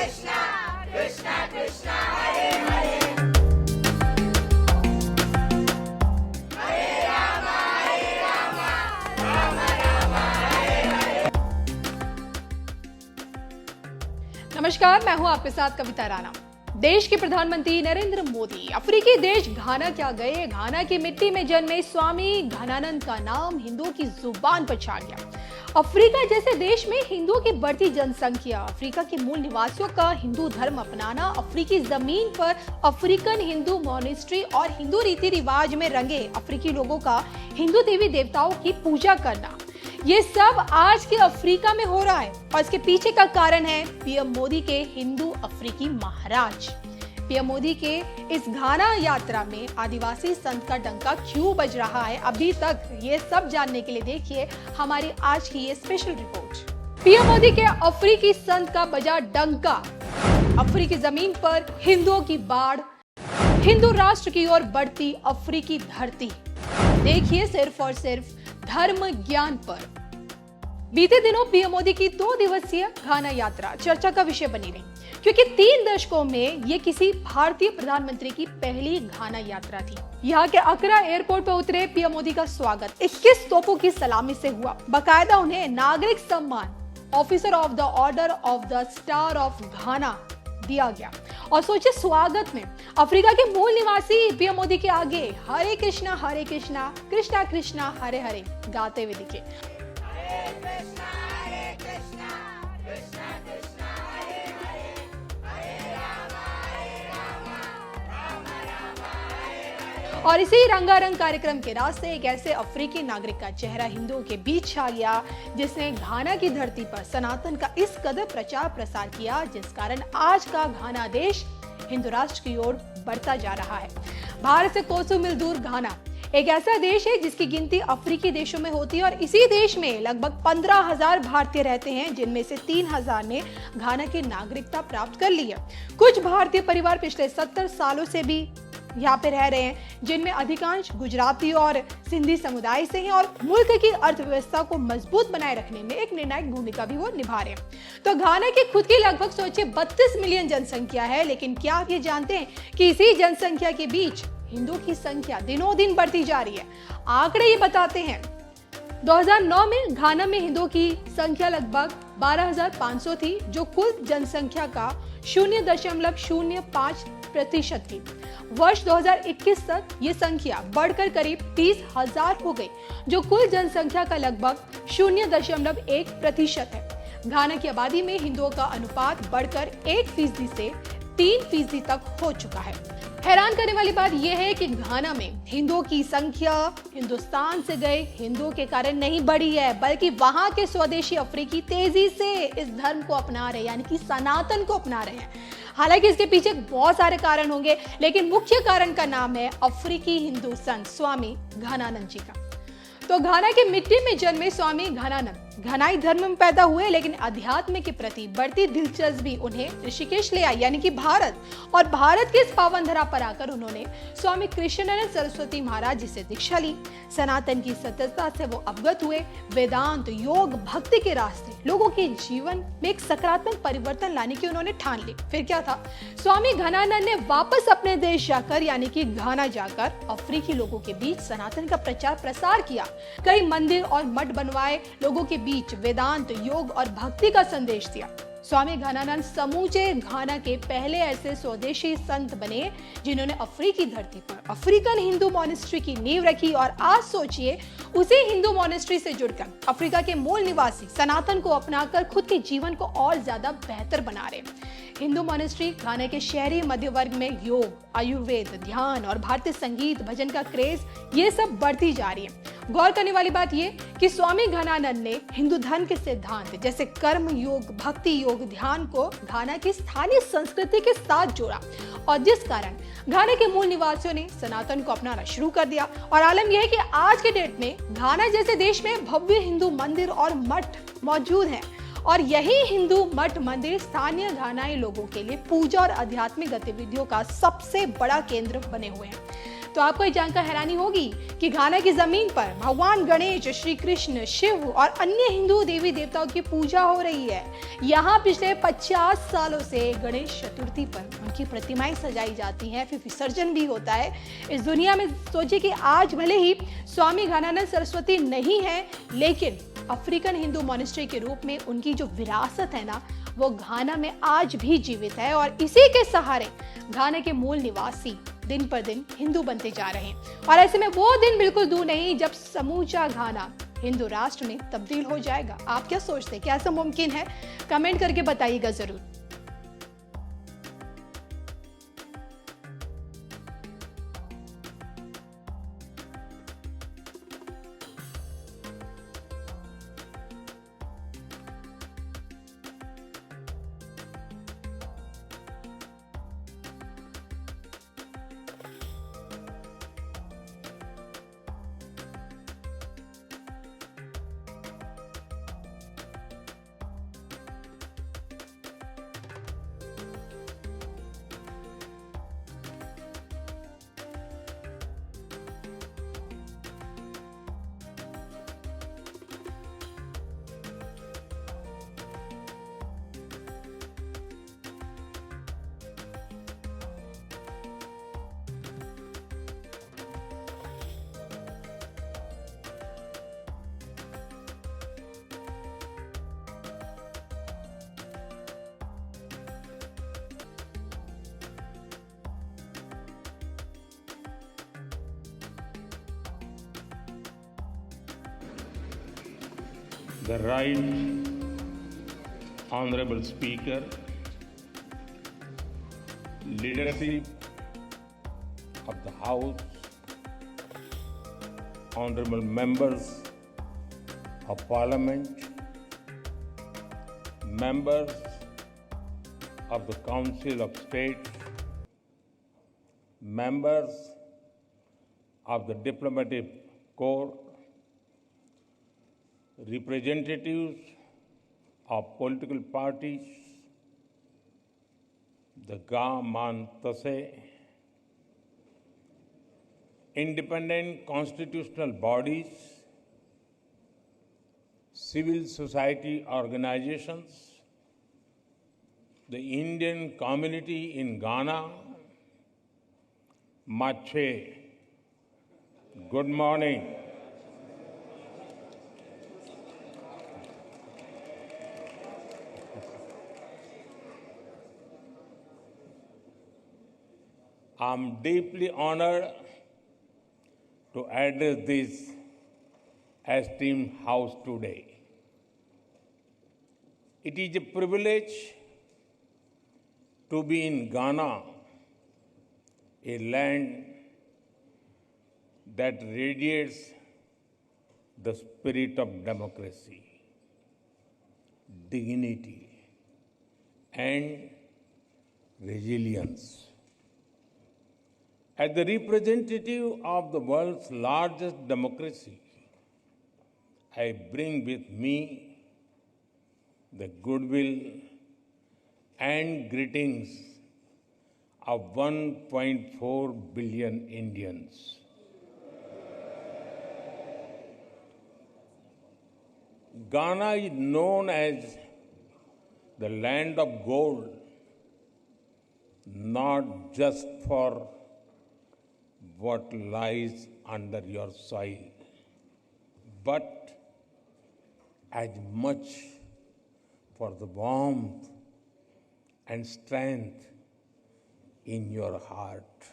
नमस्कार, मैं हूं आपके साथ कविता राणा। देश के प्रधानमंत्री नरेंद्र मोदी अफ्रीकी देश घाना क्या गए। घाना की मिट्टी में जन्मे स्वामी घनानंद का नाम हिंदुओं की जुबान पर छा गया। अफ्रीका जैसे देश में हिंदुओं की बढ़ती जनसंख्या, अफ्रीका के मूल निवासियों का हिंदू धर्म अपनाना, अफ्रीकी जमीन पर अफ्रीकन हिंदू मॉनेस्ट्री और हिंदू रीति रिवाज में रंगे अफ्रीकी लोगों का हिंदू देवी देवताओं की पूजा करना, ये सब आज के अफ्रीका में हो रहा है। और इसके पीछे का कारण है पीएम मोदी के हिंदू अफ्रीकी महाराज। पीएम मोदी के इस घाना यात्रा में आदिवासी संत का डंका क्यों बज रहा है अभी तक, ये सब जानने के लिए देखिए हमारी आज की ये स्पेशल रिपोर्ट। पीएम मोदी के अफ्रीकी संत का बजा डंका, अफ्रीकी जमीन पर हिंदुओं की बाढ़, हिंदू राष्ट्र की ओर बढ़ती अफ्रीकी धरती। देखिए सिर्फ और सिर्फ धर्म ज्ञान पर। बीते दिनों पीएम मोदी की 2 दिवसीय घाना यात्रा चर्चा का विषय बनी रही, क्योंकि 3 दशकों में ये किसी भारतीय प्रधानमंत्री की पहली घाना यात्रा थी। यहाँ के अकरा एयरपोर्ट पर उतरे पीएम मोदी का स्वागत 21 तोपों की सलामी से हुआ। बाकायदा उन्हें नागरिक सम्मान officer of the order of the star of घाना दिया गया। और सोचिए, स्वागत में अफ्रीका के मूल निवासी पीएम मोदी के आगे हरे कृष्णा कृष्णा कृष्णा हरे हरे गाते हुए दिखे। और इसी रंगारंग कार्यक्रम के रास्ते एक ऐसे अफ्रीकी नागरिक का चेहरा हिंदुओं के बीच छा गया, जिसने घाना की धरती पर सनातन का इस कदर प्रचार प्रसार किया, जिस कारण आज का घाना देश हिंदू राष्ट्र की ओर बढ़ता जा रहा है। भारत से कोसों मील दूर घाना एक ऐसा देश है जिसकी गिनती अफ्रीकी देशों में होती है, और इसी देश में लगभग 15,000 भारतीय रहते हैं, जिनमें से 3,000 ने घाना की नागरिकता प्राप्त कर ली है। कुछ भारतीय परिवार पिछले 70 सालों से भी यहाँ पे रह रहे हैं, जिनमें अधिकांश गुजराती और सिंधी समुदाय से हैं, और मुल्क की अर्थव्यवस्था को मजबूत बनाए रखने में एक निर्णायक भूमिका भी वो निभा रहे हैं। तो घाना की खुद की लगभग सोचिए 32 मिलियन जनसंख्या है, लेकिन क्या आप ये जानते हैं कि इसी जनसंख्या के बीच हिंदुओं की संख्या दिनों दिन बढ़ती जा रही है। आंकड़े ये बताते हैं 2009 में घाना में हिंदुओं की संख्या लगभग 12,500 थी, जो कुल जनसंख्या का 0.05% थी। वर्ष 2021 तक ये संख्या बढ़कर करीब 30,000 हो गई, जो कुल जनसंख्या का लगभग 0.1% है। घाना की आबादी में हिंदुओं का अनुपात बढ़कर 1% से 3% तक हो चुका है। हैरान करने वाली बात यह है कि घाना में हिंदुओं की संख्या हिंदुस्तान से गए हिंदुओं के कारण नहीं बढ़ी है, बल्कि वहां के स्वदेशी अफ्रीकी तेजी से इस धर्म को अपना रहे, यानी कि सनातन को अपना रहे हैं। हालांकि इसके पीछे बहुत सारे कारण होंगे, लेकिन मुख्य कारण का नाम है अफ्रीकी हिंदू संत स्वामी घनानंद जी का। तो घाना की मिट्टी में जन्मे स्वामी घनानंद घनाई धर्म में पैदा हुए, लेकिन अध्यात्म के प्रति बढ़ती दिलचस्पी उन्हें ऋषिकेश ले आई, यानी कि भारत। और भारत के इस पावन धरा पर आकर उन्होंने स्वामी कृष्णानंद सरस्वती महाराज जी से दीक्षा ली। सनातन की सत्यता से वो अवगत हुए। वेदांत, योग, भक्ति के रास्ते लोगों के जीवन में एक सकारात्मक परिवर्तन लाने की उन्होंने ठान ली। फिर क्या था, स्वामी घनानंद ने वापस अपने देश जाकर, यानी कि घाना जाकर अफ्रीकी लोगों के बीच सनातन का प्रचार प्रसार किया। कई मंदिर और मठ बनवाए, लोगों के बीच वेदांत, योग और भक्ति का संदेश दिया। स्वामी घनानंद समूचे घाना के पहले ऐसे स्वदेशी संत बने जिन्होंने अफ्रीकी धरती पर अफ्रीकन हिंदू मॉनेस्ट्री की नींव रखी। और आज सोचिए, उसी हिंदू मॉनेस्ट्री से जुड़कर अफ्रीका के मूल निवासी सनातन को अपनाकर खुद के जीवन को और ज्यादा बेहतर बना रहे। हिंदू मॉनेस्ट्री घाना के शहरी मध्य वर्ग में योग, आयुर्वेद, ध्यान और भारतीय संगीत, भजन का क्रेज, ये सब बढ़ती जा रही है। गौर करने वाली बात यह कि स्वामी घनानंद ने हिंदू धर्म के सिद्धांत जैसे कर्म योग, भक्ति योग, ध्यान को घाना की स्थानीय संस्कृति के साथ जोड़ा, और जिस कारण घाना के मूल निवासियों ने सनातन को अपनाना शुरू कर दिया। और आलम यह है कि आज के डेट में घाना जैसे देश में भव्य हिंदू मंदिर और मठ मौजूद हैं, और यही हिंदू मठ मंदिर स्थानीय घानाई लोगों के लिए पूजा और आध्यात्मिक गतिविधियों का सबसे बड़ा केंद्र बने हुए हैं। तो आपको ये जानकर हैरानी होगी कि घाना की जमीन पर भगवान गणेश, श्री कृष्ण, शिव और अन्य हिंदू देवी देवताओं की पूजा हो रही है। यहाँ पिछले 50 सालों से गणेश चतुर्थी पर उनकी प्रतिमाएं सजाई जाती हैं, फिर विसर्जन भी होता है। इस दुनिया में सोचिए कि आज भले ही स्वामी घनानंद सरस्वती नहीं है, लेकिन अफ्रीकन हिंदू मॉनेस्ट्री के रूप में उनकी जो विरासत है ना, वो घाना में आज भी जीवित है और इसी के सहारे घाना के मूल निवासी दिन पर दिन हिंदू बनते जा रहे हैं। और ऐसे में वो दिन बिल्कुल दूर नहीं जब समूचा घाना हिंदू राष्ट्र में तब्दील हो जाएगा। आप क्या सोचते हैं, क्या ऐसा मुमकिन है? कमेंट करके बताइएगा जरूर। The Right Honorable Speaker, leadership of the House, honorable members of Parliament, members of the Council of State, members of the Diplomatic Corps, representatives of political parties, the Gaman Tase, independent constitutional bodies, civil society organizations, the Indian community in Ghana, Mache, good morning. I'm deeply honored to address this esteemed House today. It is a privilege to be in Ghana, a land that radiates the spirit of democracy, dignity, and resilience. As the representative of the world's largest democracy, I bring with me the goodwill and greetings of 1.4 billion Indians. Ghana is known as the land of gold, not just for what lies under your soil, but as much for the warmth and strength in your heart.